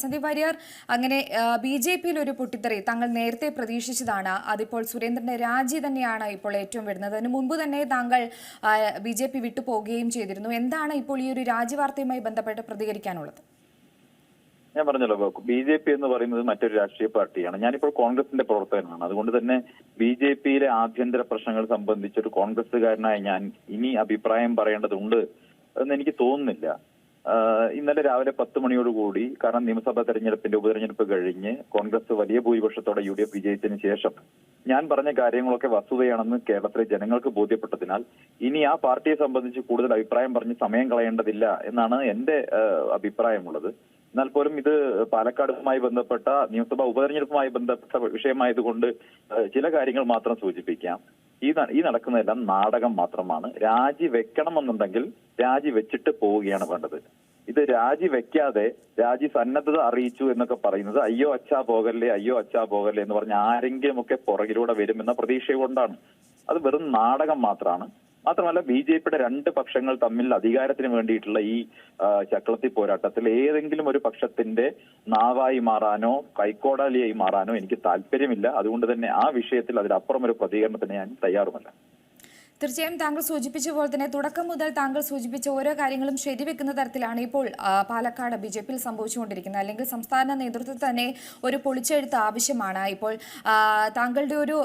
സന്ദീപ് വാര്യർ, അങ്ങനെ BJP-യിൽ ഒരു പൊട്ടിത്തെറി താങ്കൾ നേരത്തെ പ്രതീക്ഷിച്ചതാണ്. അതിപ്പോൾ സുരേന്ദ്രന്റെ രാജി തന്നെയാണ് ഇപ്പോൾ ഏറ്റവും വരുന്നത്. അതിന് മുൻപ് തന്നെ താങ്കൾ BJP വിട്ടുപോകുകയും ചെയ്തിരുന്നു. എന്താണ് ഇപ്പോൾ ഈ ഒരു രാജി വാർത്തയുമായി ബന്ധപ്പെട്ട് പ്രതികരിക്കാനുള്ളത്? ഞാൻ പറഞ്ഞല്ലോ, BJP എന്ന് പറയുന്നത് മറ്റൊരു രാഷ്ട്രീയ പാർട്ടിയാണ്. ഞാനിപ്പോൾ കോൺഗ്രസിന്റെ പ്രവർത്തകനാണ്. അതുകൊണ്ട് തന്നെ BJP-യിലെ ആഭ്യന്തര പ്രശ്നങ്ങൾ സംബന്ധിച്ചൊരു കോൺഗ്രസ്സുകാരനായി ഞാൻ ഇനി അഭിപ്രായം പറയേണ്ടതുണ്ട് എന്ന് എനിക്ക് തോന്നുന്നില്ല. ഇന്നലെ രാവിലെ 10 മണിയോടുകൂടി, കാരണം നിയമസഭാ തെരഞ്ഞെടുപ്പിന്റെ ഉപതെരഞ്ഞെടുപ്പ് കഴിഞ്ഞ് കോൺഗ്രസ് വലിയ ഭൂരിപക്ഷത്തോടെ UDF വിജയിച്ചതിന് ശേഷം ഞാൻ പറഞ്ഞ കാര്യങ്ങളൊക്കെ വസ്തുതയാണെന്ന് കേരളത്തിലെ ജനങ്ങൾക്ക് ബോധ്യപ്പെട്ടതിനാൽ ഇനി ആ പാർട്ടിയെ സംബന്ധിച്ച് കൂടുതൽ അഭിപ്രായം പറഞ്ഞ് സമയം കളയേണ്ടതില്ല എന്നാണ് എന്റെ അഭിപ്രായമുള്ളത്. എന്നാൽ പോലും ഇത് പാലക്കാടുമായി ബന്ധപ്പെട്ട നിയമസഭാ ഉപതെരഞ്ഞെടുപ്പുമായി ബന്ധപ്പെട്ട വിഷയമായതുകൊണ്ട് ചില കാര്യങ്ങൾ മാത്രം സൂചിപ്പിക്കാം. ഈ നടക്കുന്നതെല്ലാം നാടകം മാത്രമാണ്. രാജി വെക്കണമെന്നുണ്ടെങ്കിൽ രാജി വെച്ചിട്ട് പോവുകയാണ് വേണ്ടത്. ഇത് രാജി വെക്കാതെ രാജി സന്നദ്ധത അറിയിച്ചു എന്നൊക്കെ പറയുന്നത് അയ്യോ അച്ഛാ പോകല്ലേ, അയ്യോ അച്ഛാ പോകല്ലേ എന്ന് പറഞ്ഞ ആരെങ്കിലും ഒക്കെ പുറകിലൂടെ വരുമെന്ന പ്രതീക്ഷ കൊണ്ടാണ്. അത് വെറും നാടകം മാത്രമാണ്. മാത്രമല്ല, BJP-യുടെ രണ്ട് പക്ഷങ്ങൾ തമ്മിൽ അധികാരത്തിന് വേണ്ടിയിട്ടുള്ള ഈ ചക്രത്തി പോരാട്ടത്തിൽ ഏതെങ്കിലും ഒരു പക്ഷത്തിന്റെ നാവായി മാറാനോ കൈക്കോടാലിയായി മാറാനോ എനിക്ക് താല്പര്യമില്ല. അതുകൊണ്ട് തന്നെ ആ വിഷയത്തിൽ അതിലപ്പുറം ഒരു പ്രതികരണത്തിന് ഞാൻ തയ്യാറുമല്ല. തീർച്ചയായും താങ്കൾ സൂചിപ്പിച്ച പോലെ തന്നെ തുടക്കം മുതൽ താങ്കൾ സൂചിപ്പിച്ച ഓരോ കാര്യങ്ങളും ശരിവെക്കുന്ന തരത്തിലാണ് ഇപ്പോൾ പാലക്കാട് BJP-യിൽ സംഭവിച്ചുകൊണ്ടിരിക്കുന്നത്. അല്ലെങ്കിൽ സംസ്ഥാന നേതൃത്വത്തിൽ തന്നെ ഒരു പൊളിച്ചെഴുത്ത് ആവശ്യമാണ്. ഇപ്പോൾ താങ്കളുടെ ഒരു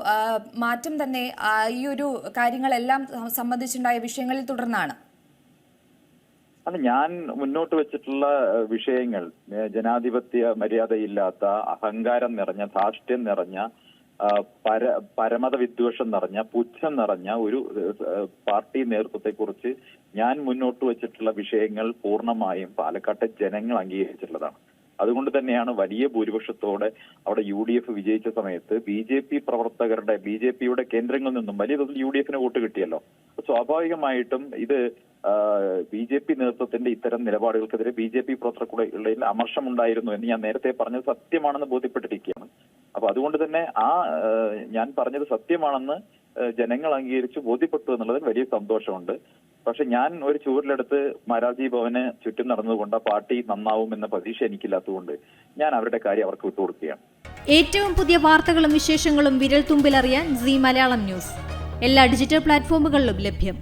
മാറ്റം തന്നെ ഈ ഒരു കാര്യങ്ങളെല്ലാം സംബന്ധിച്ചുണ്ടായ വിഷയങ്ങളിൽ തുടർന്നാണ്. അല്ല, ഞാൻ മുന്നോട്ട് വെച്ചിട്ടുള്ള വിഷയങ്ങൾ ജനാധിപത്യ മര്യാദയില്ലാത്ത, അഹങ്കാരം നിറഞ്ഞ, ധാർഷ്ട്യം നിറഞ്ഞ, പരമത വിദ്വേഷം നിറഞ്ഞ, പുച്ഛം നിറഞ്ഞ ഒരു പാർട്ടി നേതൃത്വത്തെക്കുറിച്ച് ഞാൻ മുന്നോട്ട് വെച്ചിട്ടുള്ള വിഷയങ്ങൾ പൂർണ്ണമായും പാലക്കാട്ടെ ജനങ്ങൾ അംഗീകരിച്ചിട്ടുള്ളതാണ്. അതുകൊണ്ട് തന്നെയാണ് വലിയ ഭൂരിപക്ഷത്തോടെ അവിടെ UDF വിജയിച്ച സമയത്ത് BJP പ്രവർത്തകരുടെ, BJP-യുടെ കേന്ദ്രങ്ങളിൽ നിന്നും വലിയ തോതിൽ UDF-ന് വോട്ട് കിട്ടിയല്ലോ. സ്വാഭാവികമായിട്ടും ഇത് BJP നേതൃത്വത്തിന്റെ ഇത്തരം നിലപാടുകൾക്കെതിരെ BJP പ്രവർത്തകർക്കുള്ളിൽ അമർഷമുണ്ടായിരുന്നു എന്ന് ഞാൻ നേരത്തെ പറഞ്ഞത് സത്യമാണെന്ന് ബോധ്യപ്പെട്ടിരിക്കുകയാണ്. അപ്പൊ അതുകൊണ്ട് തന്നെ ഞാൻ പറഞ്ഞത് സത്യമാണെന്ന് ജനങ്ങൾ അംഗീകരിച്ച് ബോധ്യപ്പെട്ടു എന്നുള്ളതിൽ വലിയ സന്തോഷമുണ്ട്. പക്ഷെ ഞാൻ ഒരു ചൂരിലെടുത്ത് മാരാർജി ഭവന് ചുറ്റും നടന്നതുകൊണ്ട് ആ പാർട്ടി നന്നാവും എന്ന പ്രതീക്ഷ എനിക്കില്ലാത്തതുകൊണ്ട് ഞാൻ അവരുടെ കാര്യം അവർക്ക് വിട്ടുകൊടുക്കുകയാണ്. ഏറ്റവും പുതിയ വാർത്തകളും വിശേഷങ്ങളും വിരൽ തുമ്പിലറിയാൻ Zee മലയാളം ന്യൂസ് എല്ലാ ഡിജിറ്റൽ പ്ലാറ്റ്ഫോമുകളിലും ലഭ്യം.